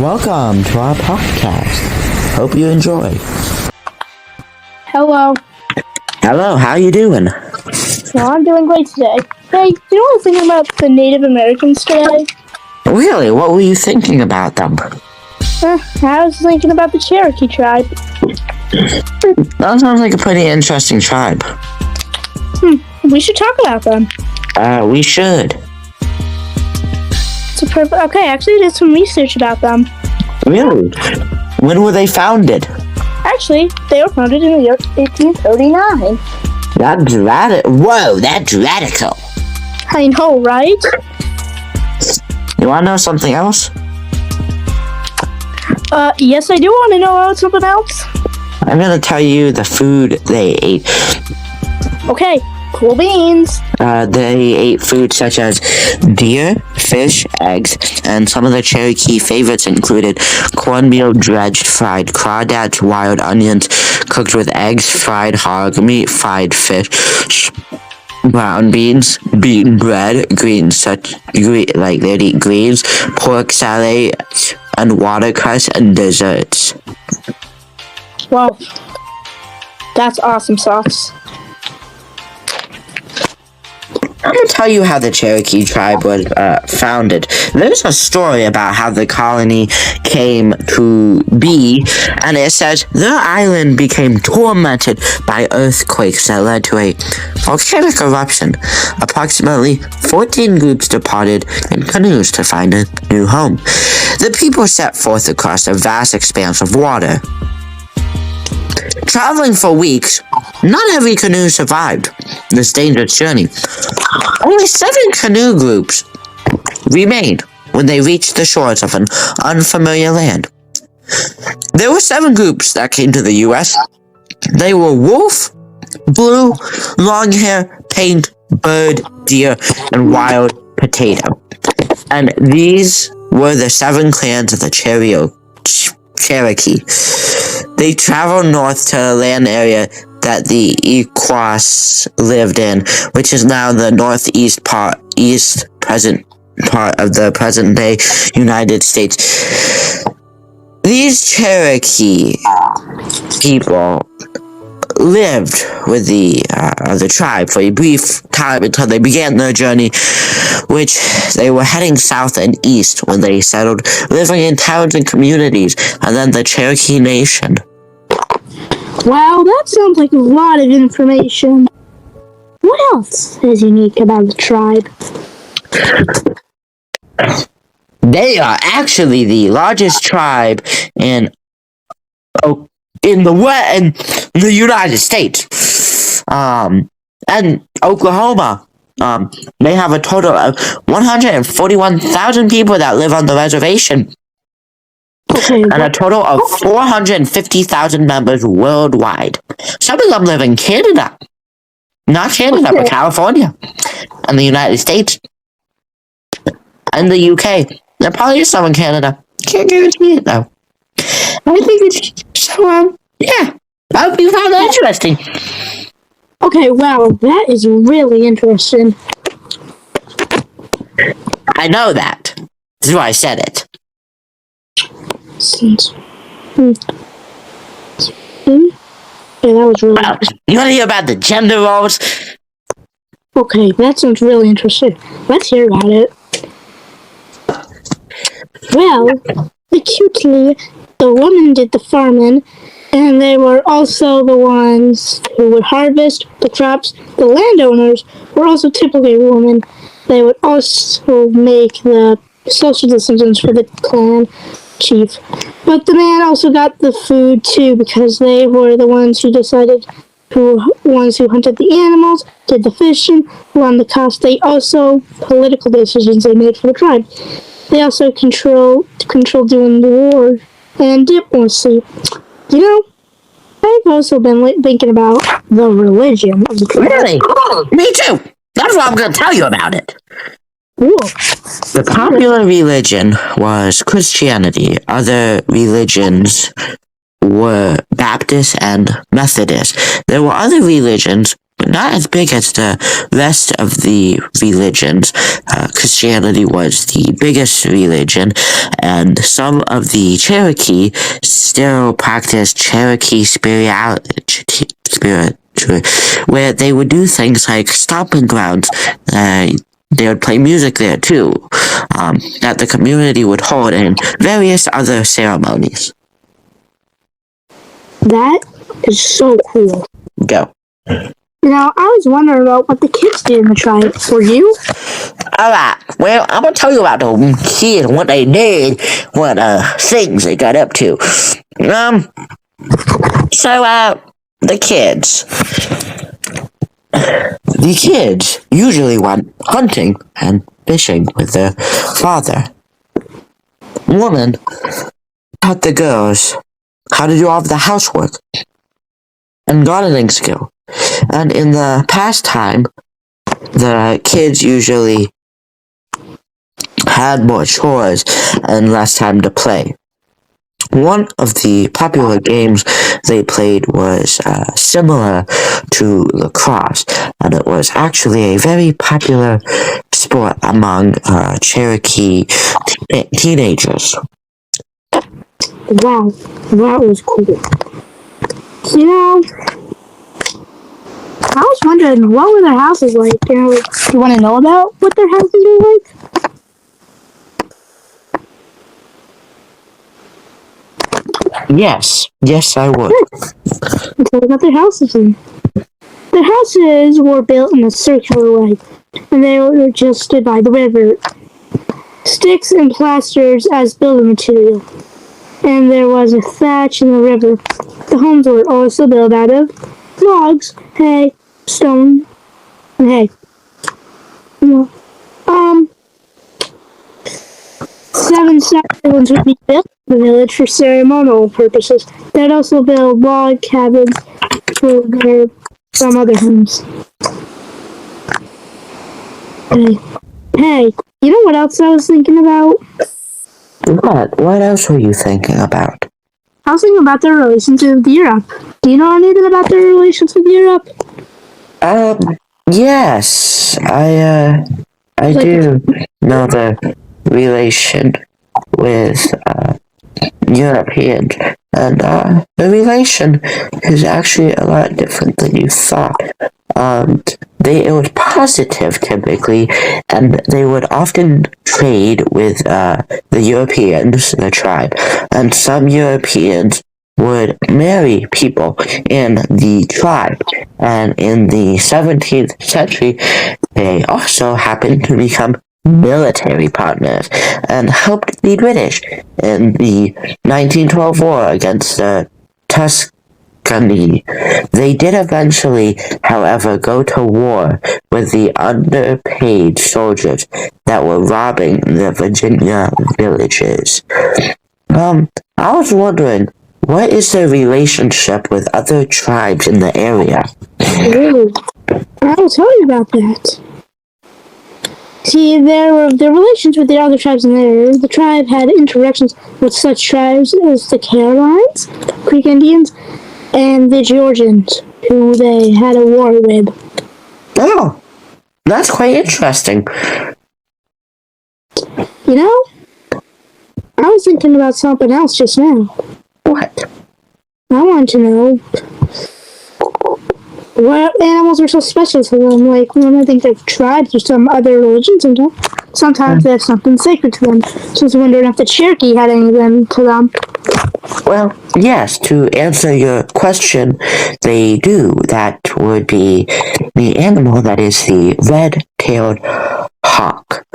Welcome to our podcast. Hope you enjoy. Hello. Hello, how you doing? Well, I'm doing great today. Hey, you know what I'm thinking about the Native Americans today? Really? What were you thinking about them? I was thinking about the Cherokee tribe. That sounds like a pretty interesting tribe. We should talk about them. We should. Okay, actually I did some research about them. Really? When were they founded? Actually, they were founded in the year 1839. That's radical. Whoa, that's radical. I know, right? You want to know something else? Yes, I do want to know about something else. I'm going to tell you the food they ate. Okay, cool beans. They ate food such as deer, fish, eggs, and some of the Cherokee favorites included cornmeal, dredged, fried crawdads, wild onions, cooked with eggs, fried hog meat, fried fish, brown beans, beaten bread, greens like they'd eat greens, pork salad, and watercress, and desserts. Wow, that's awesome sauce. I'm going to tell you how the Cherokee tribe was founded. There's a story about how the colony came to be, and it says their island became tormented by earthquakes that led to a volcanic eruption. Approximately 14 groups departed in canoes to find a new home. The people set forth across a vast expanse of water. Traveling for weeks, not every canoe survived this dangerous journey. Only 7 canoe groups remained when they reached the shores of an unfamiliar land. There were 7 groups that came to the U.S. They were wolf, blue, longhair, paint, bird, deer, and wild potato. And these were the 7 clans of the Cherokee. They traveled north to a land area that the Iroquois lived in, which is now the northeast part of the present-day United States. These Cherokee people lived with the tribe for a brief time until they began their journey, which they were heading south and east when they settled, living in towns and communities, and then the Cherokee Nation. Wow, that sounds like a lot of information. What else is unique about the tribe? They are actually the largest tribe in the United States. And Oklahoma. They have a total of 141,000 people that live on the reservation. Okay, And a total of 450,000 members worldwide. Some of them live in Canada. Not Canada, but California. And the United States. And the UK. There probably is some in Canada. Can't guarantee it, though. I think it's... So, yeah. I hope you found that interesting. Okay, wow, that is really interesting. I know that. That's why I said it. Yeah, that was really Well, you want to hear about the gender roles? Okay, that sounds really interesting. Let's hear about it. Well, acutely, the woman did the farming, and they were also the ones who would harvest the crops. The landowners were also typically women. They would also make the social decisions for the clan chief. But the man also got the food too, because they were the ones who decided who hunted the animals, did the fishing, who on the cost. They also political decisions they made for the tribe. They also control doing the war and diplomacy. You know, I've also been thinking about the religion of the tribe. Really? Me too. That's what I'm going to tell you about it. Cool. The popular religion was Christianity. Other religions were Baptist and Methodist. There were other religions not as big as the rest of the religions. Christianity was the biggest religion, and some of the Cherokee still practice Cherokee spirituality, where they would do things like stomping grounds. They would play music there too, that the community would hold, and various other ceremonies. That is so cool. Go. Now, I was wondering about what the kids did in the tribe. Were you? Alright, well, I'm gonna tell you about the kids, what they did, what things they got up to. The kids. The kids usually went hunting and fishing with their father. Woman taught the girls how to do all of the housework and gardening skill. And in the pastime, the kids usually had more chores and less time to play. One of the popular games they played was similar to lacrosse, and it was actually a very popular sport among Cherokee teenagers. Wow, that was cool. You know, I was wondering, what were their houses like? Do you want to know about what their houses were like? Yes, I would. Let's talk about their houses then. Their houses were built in a circular way, and they were just stood by the river. Sticks and plasters as building material, and there was a thatch in the river. The homes were also built out of logs, hay, stone, and hay. Seven cabins would be built in the village for ceremonial purposes. They'd also build log cabins for some other homes. Hey, you know what else I was thinking about? What? What else were you thinking about? I was thinking about their relationship with Europe. Do you know anything about their relations with Europe? Yes, I do know the relation with Europeans, and the relation is actually a lot different than you thought. It was positive typically, and they would often trade with the Europeans, the tribe, and some Europeans would marry people in the tribe, and in the 17th century, they also happened to become military partners and helped the British in the 1912 war against the Tuscany. They did eventually, however, go to war with the underpaid soldiers that were robbing the Virginia villages. I was wondering, what is their relationship with other tribes in the area? Ooh, I'll tell you about that. See, their relations with the other tribes in the area. The tribe had interactions with such tribes as the Carolines, Creek Indians, and the Georgians, who they had a war with. Oh, that's quite interesting. You know, I was thinking about something else just now. What? I want to know what animals are so special to them. Like, when I think of tribes or some other religions, sometimes they have something sacred to them. So I was wondering if the Cherokee had any of them to them. Well, yes, to answer your question, they do. That would be the animal that is the red-tailed hawk.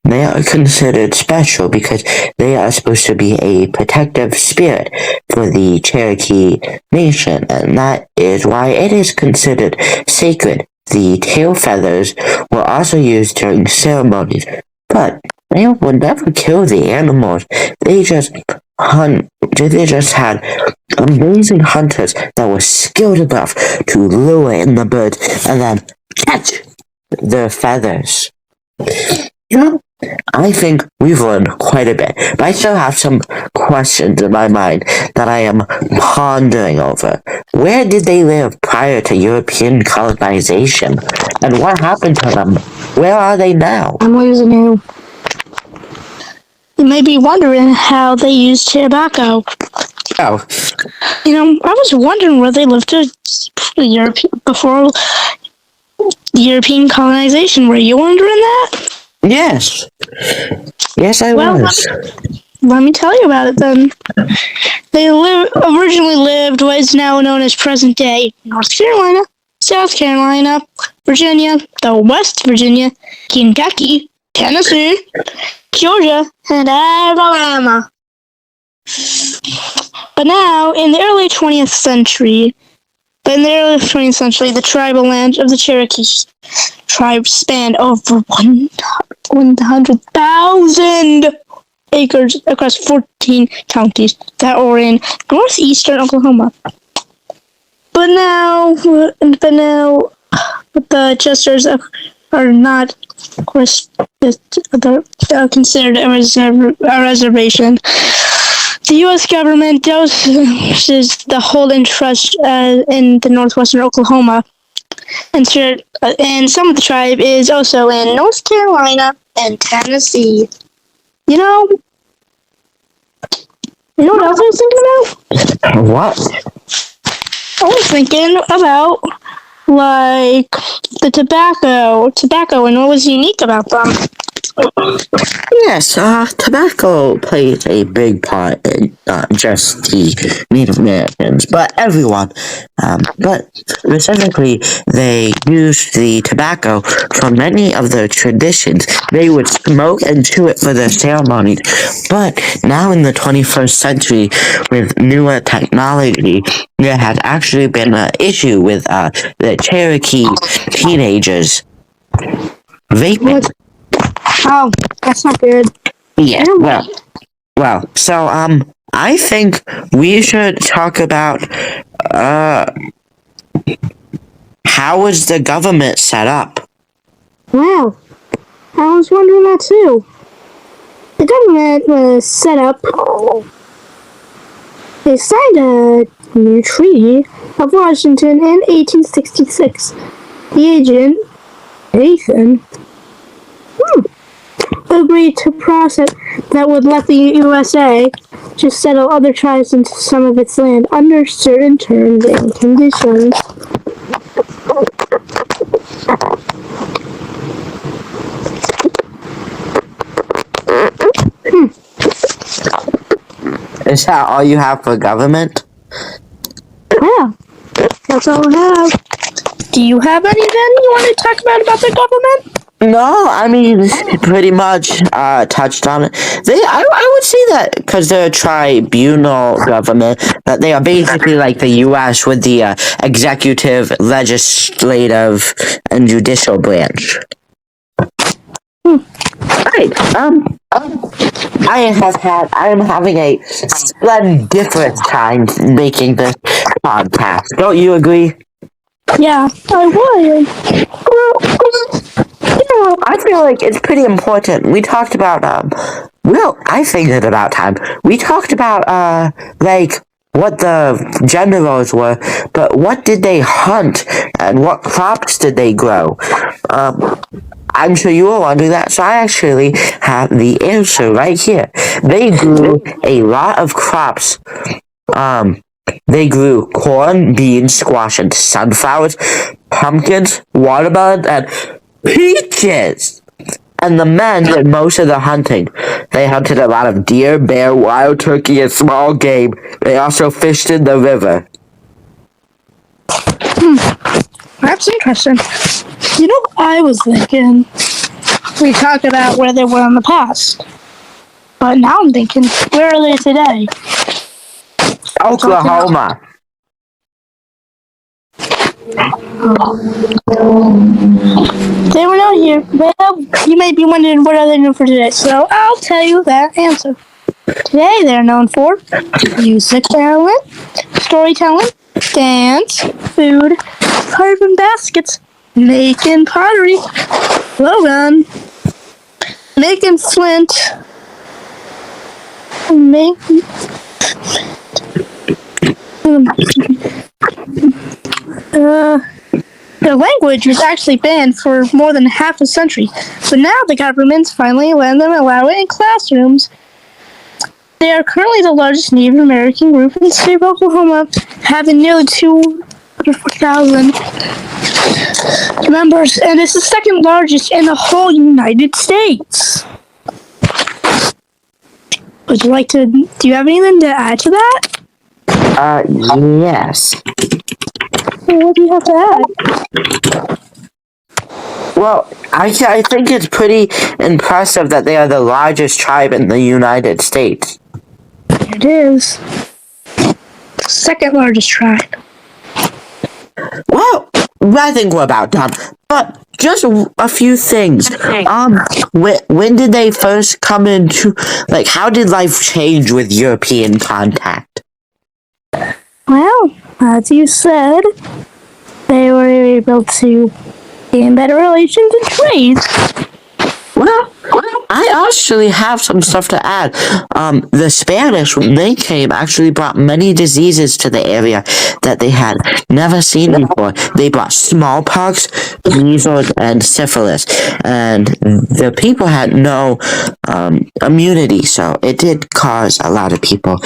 They are considered special because they are supposed to be a protective spirit for the Cherokee Nation, and that is why it is considered sacred. The tail feathers were also used during ceremonies, but they would never kill the animals. They just had amazing hunters that were skilled enough to lure in the birds and then catch their feathers. You know, I think we've learned quite a bit, but I still have some questions in my mind that I am pondering over. Where did they live prior to European colonization? And what happened to them? Where are they now? I'm losing you. You may be wondering how they used tobacco. Oh, I was wondering where they lived before European colonization. Were you wondering that? yes. Yes, I Well, was. let me tell you about it then. They originally lived what is now known as present day North Carolina, South Carolina, Virginia, the West Virginia, Kentucky, Tennessee, Georgia, and Alabama. But now, in the early 20th century, the tribal land of the Cherokee tribe spanned over 100,000 acres across 14 counties that were in northeastern Oklahoma. But now the Chesters are not, of course, they're considered a reservation. The U.S. government doses the holding trust in the northwestern Oklahoma, and some of the tribe is also in North Carolina and Tennessee. You know what else I was thinking about? What? I was thinking about, like, the tobacco and what was unique about them. Yes, tobacco plays a big part in not just the Native Americans, but everyone. But specifically, they used the tobacco for many of their traditions. They would smoke and chew it for their ceremonies. But now in the 21st century, with newer technology, there has actually been an issue with the Cherokee teenagers vaping. Oh, that's not good. Yeah, so, I think we should talk about, how was the government set up? Wow, I was wondering that too. The government was set up. They signed a new Treaty of Washington in 1866. The agent, Nathan, agreed to process that would let the USA just settle other tribes into some of its land under certain terms and conditions. Is that all you have for government? Yeah, that's all I have. Do you have anything you want to talk about the government? No, I mean, pretty much, touched on it. I would say that, because they're a tribunal government, that they are basically like the U.S. with the, executive, legislative, and judicial branch. Right, I am having a splendiferous time making this podcast. Don't you agree? Yeah, I would. I feel like it's pretty important. We talked about, I think it's about time. We talked about, like, what the generals were, but what did they hunt, and what crops did they grow? I'm sure you were wondering that, so I actually have the answer right here. They grew a lot of crops. They grew corn, beans, squash, and sunflowers, pumpkins, watermelon, and peaches! And the men did most of the hunting. They hunted a lot of deer, bear, wild turkey, and small game. They also fished in the river. That's interesting. I was thinking we talked about where they were in the past. But now I'm thinking, where are they today? Oklahoma. They were not here. Well, you may be wondering what are they known for today, so I'll tell you that answer. Today they're known for music talent, storytelling, dance, food, carving baskets, making pottery, blowgun, making flint, Their language was actually banned for more than half a century, but now the government's finally letting them allow it in classrooms. They are currently the largest Native American group in the state of Oklahoma, having nearly 2,000 members, and it's the second largest in the whole United States. Would you like to, do you have anything to add to that? Yes. What do you have to add? Well, I think it's pretty impressive that they are the largest tribe in the United States. It is. Second largest tribe. Well, I think we're about done. But just a few things. When did they first come into, like, how did life change with European contact? Well, as you said, they were able to gain better relations and trade. Well, I actually have some stuff to add. The Spanish, when they came, actually brought many diseases to the area that they had never seen before. They brought smallpox, measles, and syphilis, and the people had no immunity, so it did cause a lot of people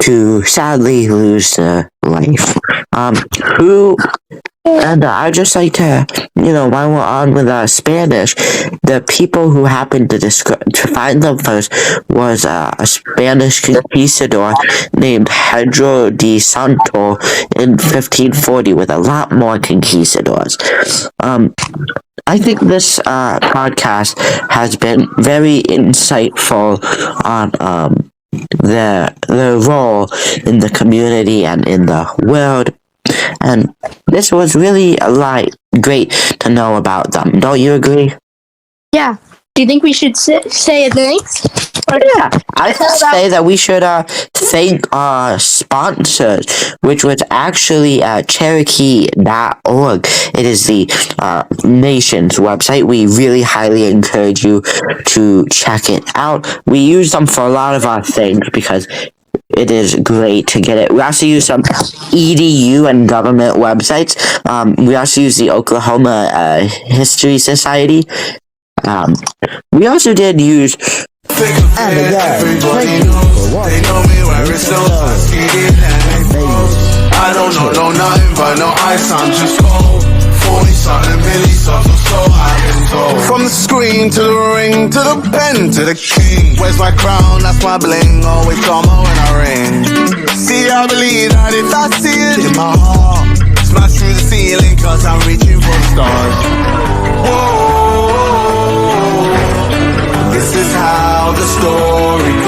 to sadly lose their life. And I'd just like to, while we're on with Spanish, the people who happened to find them first was a Spanish conquistador named Pedro de Santo in 1540, with a lot more conquistadors. I think this podcast has been very insightful on their role in the community and in the world. And this was really great to know about them. Don't you agree? Yeah. Do you think we should say a thanks? Yeah, I say that we should thank our sponsors, which was actually Cherokee.org. It is the nation's website. We really highly encourage you to check it out. We use them for a lot of our things because it is great to get it. We also use some EDU and government websites. We also use the Oklahoma History Society. We also did use... Everybody knows, they know me where it's no I don't know nothing but no ice, I'm just cold. 40-something millis off, so I've been told. From the screen to the ring, to the pen, to the king. Where's my crown? That's my bling. Always come on when I ring. See, I believe that if I see it in my heart, smash through the ceiling, cause I'm reaching for the stars. Whoa, this is how the story goes.